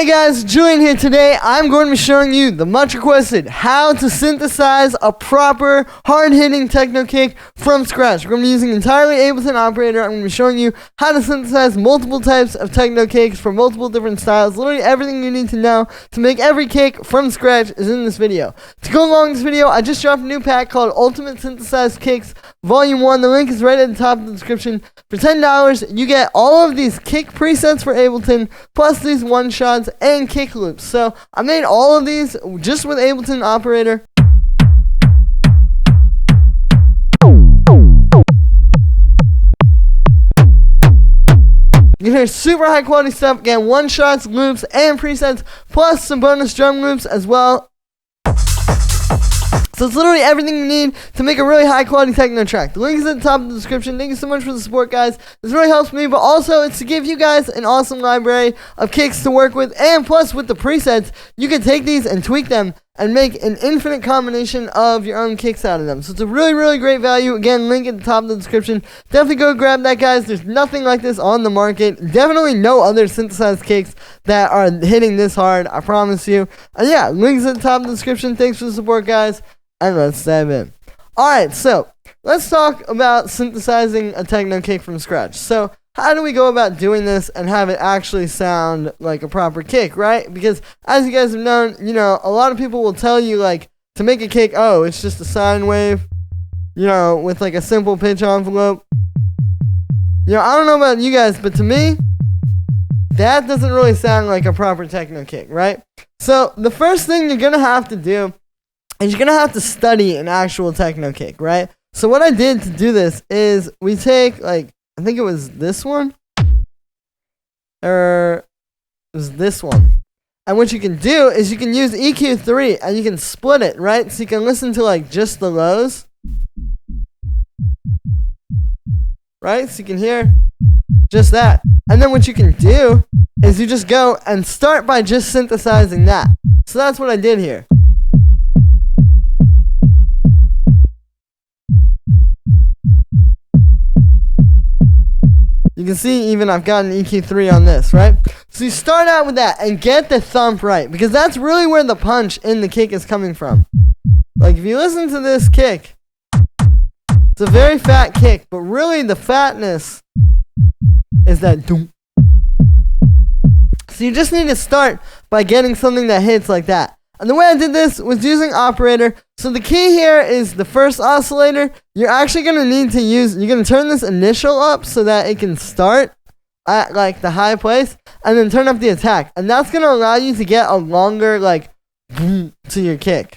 Hey guys, Julian here. Today I'm going to be showing you the much requested how to synthesize a proper hard-hitting techno kick from scratch. We're going to be using entirely Ableton Operator. I'm going to be showing you how to synthesize multiple types of techno kicks for multiple different styles. Literally everything you need to know to make every kick from scratch is in this video. To go along with this video, I just dropped a new pack called Ultimate Synthesized Kicks Volume 1. The link is right at the top of the description. For $10, you get all of these kick presets for Ableton, plus these one-shots and kick loops. So I made all of these just with Ableton Operator. You can hear super high quality stuff. Again, one-shots, loops, and presets, plus some bonus drum loops as well. So it's literally everything you need to make a really high quality techno track. The link is at the top of the description. Thank you so much for the support, guys. This really helps me, but also it's to give you guys an awesome library of kicks to work with. And plus, with the presets, you can take these and tweak them and make an infinite combination of your own kicks out of them. So it's a really, really great value. Again, link at the top of the description. Definitely go grab that, guys. There's nothing like this on the market. Definitely no other synthesized kicks that are hitting this hard, I promise you. And yeah, links at the top of the description. Thanks for the support, guys. And let's dive in. Alright, so let's talk about synthesizing a techno kick from scratch. So how do we go about doing this and have it actually sound like a proper kick, right? Because as you guys have known, a lot of people will tell you, like, to make a kick, oh, it's just a sine wave, with like a simple pitch envelope. I don't know about you guys, but to me, that doesn't really sound like a proper techno kick, right? So the first thing you're gonna have to do is you're gonna have to study an actual techno kick, right? So what I did to do this is we take, like, I think it was this one, or it was this one. And what you can do is you can use EQ3 and you can split it, right? So you can listen to like just the lows, right? So you can hear just that. And then what you can do is you just go and start by just synthesizing that. So that's what I did here. You can see even I've got an EQ3 on this, right? So you start out with that and get the thump right, because that's really where the punch in the kick is coming from. Like, if you listen to this kick, it's a very fat kick, but really the fatness is that doom. So you just need to start by getting something that hits like that. And the way I did this was using Operator. So the key here is the first oscillator. You're actually going to need to use, you're going to turn this initial up so that it can start at like the high place, and then turn up the attack. And that's going to allow you to get a longer like boom to your kick.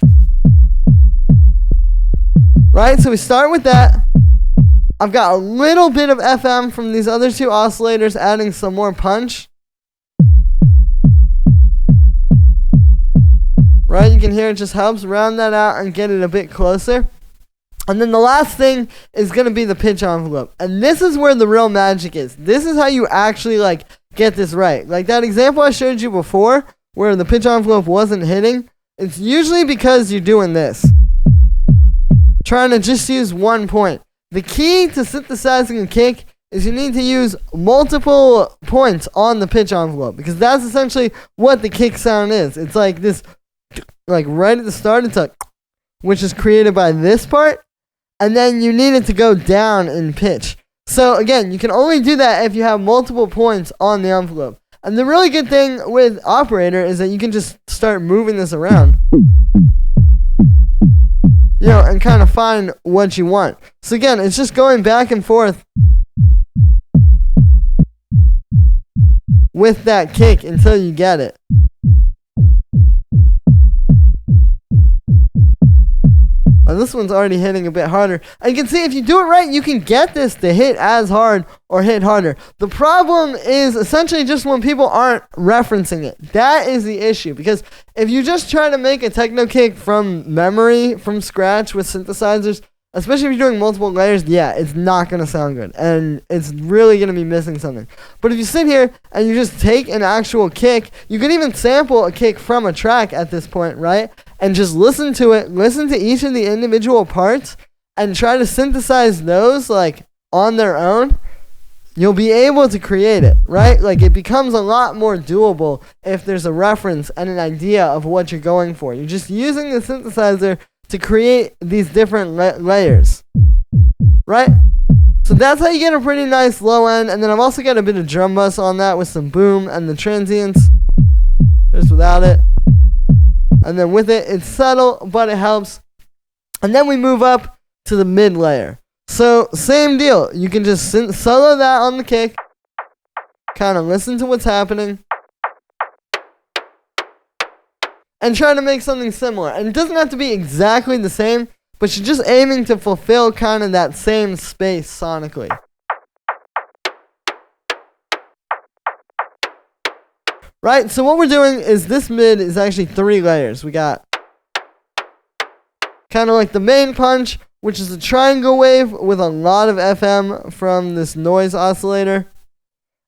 Right? So we start with that. I've got a little bit of FM from these other two oscillators adding some more punch. Right, you can hear it just helps round that out and get it a bit closer. And then the last thing is going to be the pitch envelope. And this is where the real magic is. This is how you actually like get this right. Like that example I showed you before where the pitch envelope wasn't hitting. It's usually because you're doing this. Trying to just use one point. The key to synthesizing a kick is you need to use multiple points on the pitch envelope, because that's essentially what the kick sound is. It's like this, like right at the start, it's like, which is created by this part, and then you need it to go down in pitch. So again, you can only do that if you have multiple points on the envelope. And the really good thing with Operator is that you can just start moving this around, and kind of find what you want. So again, it's just going back and forth with that kick until you get it. And this one's already hitting a bit harder. And you can see if you do it right, you can get this to hit as hard or hit harder. The problem is essentially just when people aren't referencing it. That is the issue. Because if you just try to make a techno kick from memory, from scratch with synthesizers, especially if you're doing multiple layers, yeah, it's not going to sound good. And it's really going to be missing something. But if you sit here and you just take an actual kick, you can even sample a kick from a track at this point, right? And just listen to it, listen to each of the individual parts, and try to synthesize those like on their own. you'll be able to create it, right? Like, it becomes a lot more doable if there's a reference and an idea of what you're going for. You're just using the synthesizer to create these different layers, right? So that's how you get a pretty nice low end. And then I've also got a bit of drum bus on that with some boom and the transients, just without it. And then with it, it's subtle, but it helps. And then we move up to the mid layer. So same deal. You can just solo that on the kick, kind of listen to what's happening, and try to make something similar. And it doesn't have to be exactly the same, but you're just aiming to fulfill kind of that same space sonically. Right, so what we're doing is this mid is actually 3 layers. We got kind of like the main punch, which is a triangle wave with a lot of FM from this noise oscillator.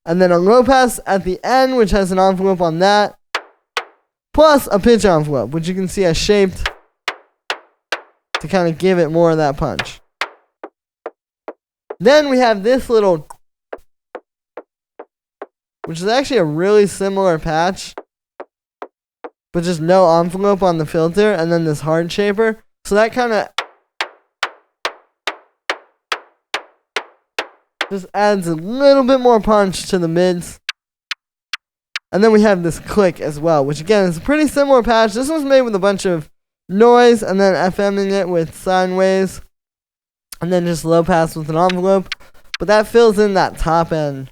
And then a low pass at the end, which has an envelope on that. Plus a pitch envelope, which you can see I shaped to kind of give it more of that punch. Then we have this little, which is actually a really similar patch, but just no envelope on the filter, and then this hard shaper. So that kind of just adds a little bit more punch to the mids. And then we have this click as well, which again is a pretty similar patch. This one's made with a bunch of noise and then FMing it with sine waves. And then just low pass with an envelope. But that fills in that top end.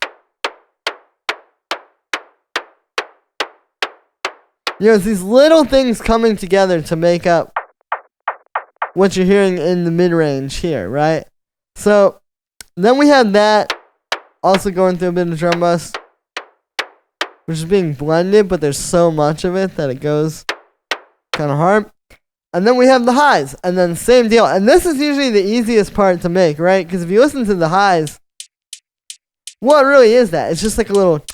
You know, it's these little things coming together to make up what you're hearing in the mid-range here, right? So then we have that also going through a bit of drum bus, which is being blended, but there's so much of it that it goes kind of hard. And then we have the highs, and then same deal. And this is usually the easiest part to make, right? Because if you listen to the highs, what really is that? It's just like a little.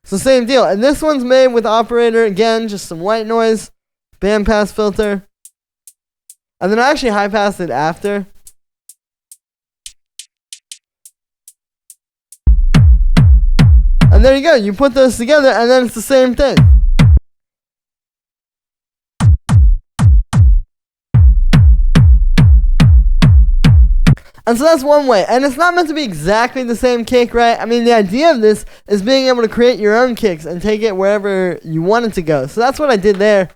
So same deal. And this one's made with operator, again, just some white noise, bandpass filter. And then I actually high passed it after. And there you go. You put those together, and then it's the same thing. And so that's one way. And it's not meant to be exactly the same kick, right? I mean, the idea of this is being able to create your own kicks and take it wherever you want it to go. So that's what I did there.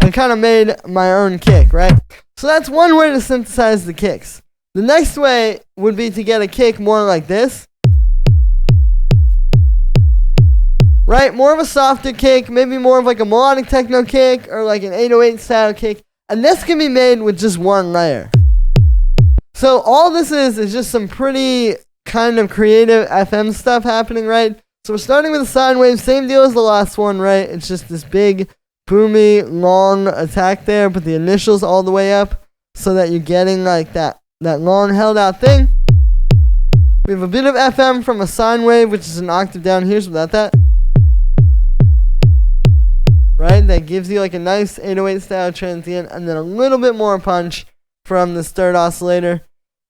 And kind of made my own kick, right? So that's one way to synthesize the kicks. The next way would be to get a kick more like this. Right? More of a softer kick, maybe more of like a melodic techno kick or like an 808 style kick. And this can be made with just one layer. So all this is just some pretty kind of creative FM stuff happening, right? So we're starting with a sine wave, same deal as the last one, right? It's just this big, boomy, long attack there, but the initials all the way up so that you're getting like that long held out thing. We have a bit of FM from a sine wave, which is an octave down here, so without that. Right? That gives you like a nice 808 style transient, and then a little bit more punch from this third oscillator.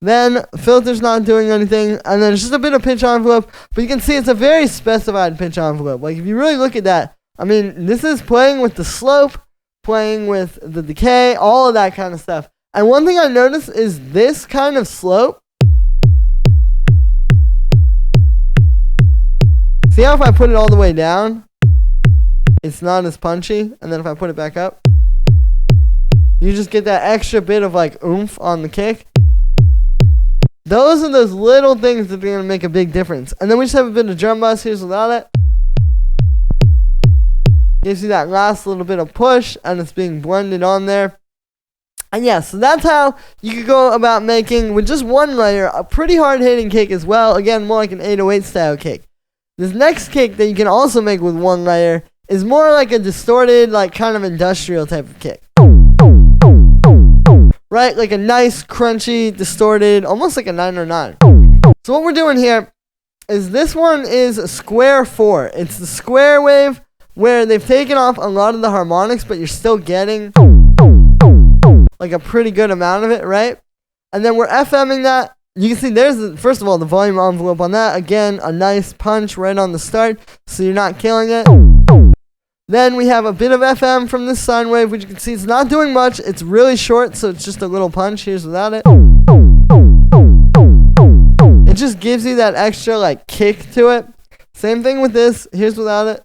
Then filter's not doing anything, and then it's just a bit of pitch envelope, but you can see it's a very specified pitch envelope. Like if you really look at that, I mean, this is playing with the slope, playing with the decay, all of that kind of stuff. And one thing I noticed is this kind of slope. See how if I put it all the way down, it's not as punchy, and then if I put it back up, you just get that extra bit of like oomph on the kick. Those are those little things that are going to make a big difference. And then we just have a bit of drum bus. Here's without it. Gives you that last little bit of push, and it's being blended on there. And yeah, so that's how you could go about making, with just one layer, a pretty hard-hitting kick as well. Again, more like an 808 style kick. This next kick that you can also make with one layer is more like a distorted, like kind of industrial type of kick. Right? Like a nice, crunchy, distorted, almost like a 909. So what we're doing here is this one is square 4. It's the square wave where they've taken off a lot of the harmonics, but you're still getting like a pretty good amount of it, right? And then we're FMing that you can see there's, first of all, the volume envelope on that. Again, a nice punch right on the start, so you're not killing it. Then we have a bit of FM from this sine wave, which you can see it's not doing much. It's really short, so it's just a little punch. Here's without it. It just gives you that extra like kick to it. Same thing with this. Here's without it.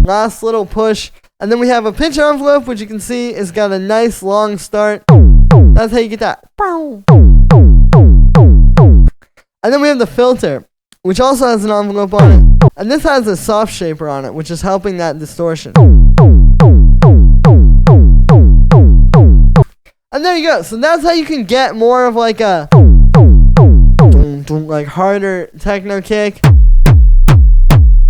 Last little push. And then we have a pitch envelope, which you can see has got a nice long start. That's how you get that. And then we have the filter, which also has an envelope on it. And this has a soft shaper on it, which is helping that distortion. And there you go. So that's how you can get more of like a like harder techno kick.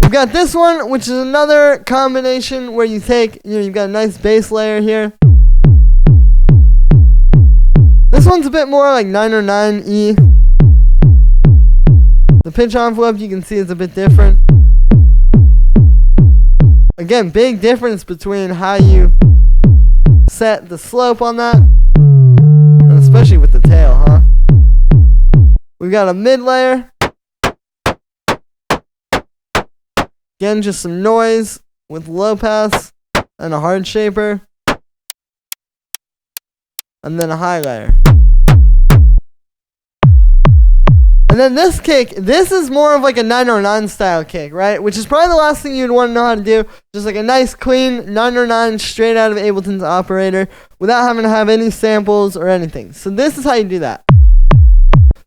We've got this one, which is another combination where you take, you've got a nice bass layer here. This one's a bit more like 909E. The pitch envelope you can see is a bit different. Again, big difference between how you set the slope on that, and especially with the tail, huh? We've got a mid layer. Again, just some noise with low pass and a hard shaper. And then a high layer. And then this kick, this is more of like a 909 style kick, right? Which is probably the last thing you'd want to know how to do. Just like a nice clean 909 straight out of Ableton's operator without having to have any samples or anything. So this is how you do that.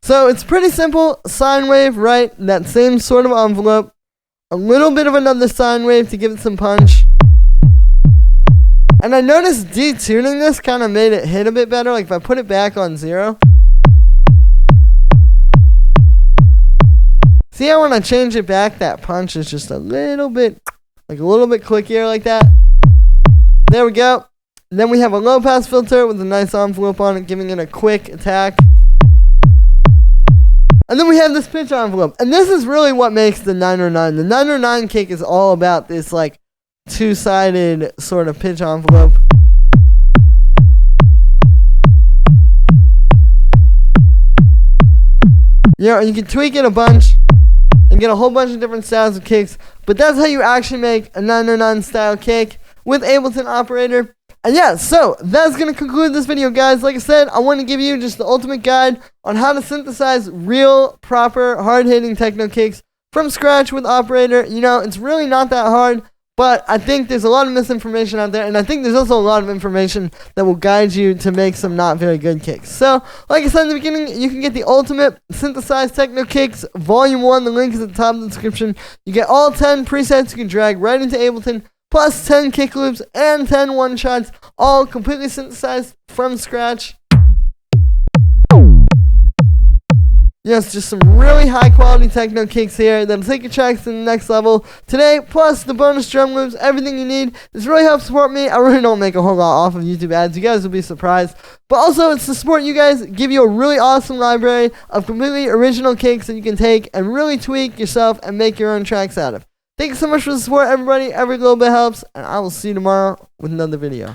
So it's pretty simple. Sine wave, right? That same sort of envelope. A little bit of another sine wave to give it some punch. And I noticed detuning this kind of made it hit a bit better. Like if I put it back on 0. See how when I change it back, that punch is just a little bit clickier like that. There we go. And then we have a low pass filter with a nice envelope on it, giving it a quick attack. And then we have this pitch envelope. And this is really what makes the 909. The 909 kick is all about this like two-sided sort of pitch envelope. You can tweak it a bunch and get a whole bunch of different styles of kicks, but that's how you actually make a 909 style kick with Ableton Operator. And yeah, so that's going to conclude this video, guys. Like I said, I want to give you just the ultimate guide on how to synthesize real, proper, hard-hitting techno kicks from scratch with Operator. It's really not that hard, but I think there's a lot of misinformation out there, and I think there's also a lot of information that will guide you to make some not very good kicks. So, like I said in the beginning, you can get the ultimate synthesized techno kicks, Volume 1. The link is at the top of the description. You get all 10 presets you can drag right into Ableton, plus 10 kick loops and 10 one-shots, all completely synthesized from scratch. Yes, just some really high quality techno kicks here that'll take your tracks to the next level today, plus the bonus drum loops, everything you need. This really helps support me. I really don't make a whole lot off of YouTube ads. You guys will be surprised. But also, it's to support you guys, give you a really awesome library of completely original kicks that you can take and really tweak yourself and make your own tracks out of. Thank you so much for the support, everybody. Every little bit helps, and I will see you tomorrow with another video.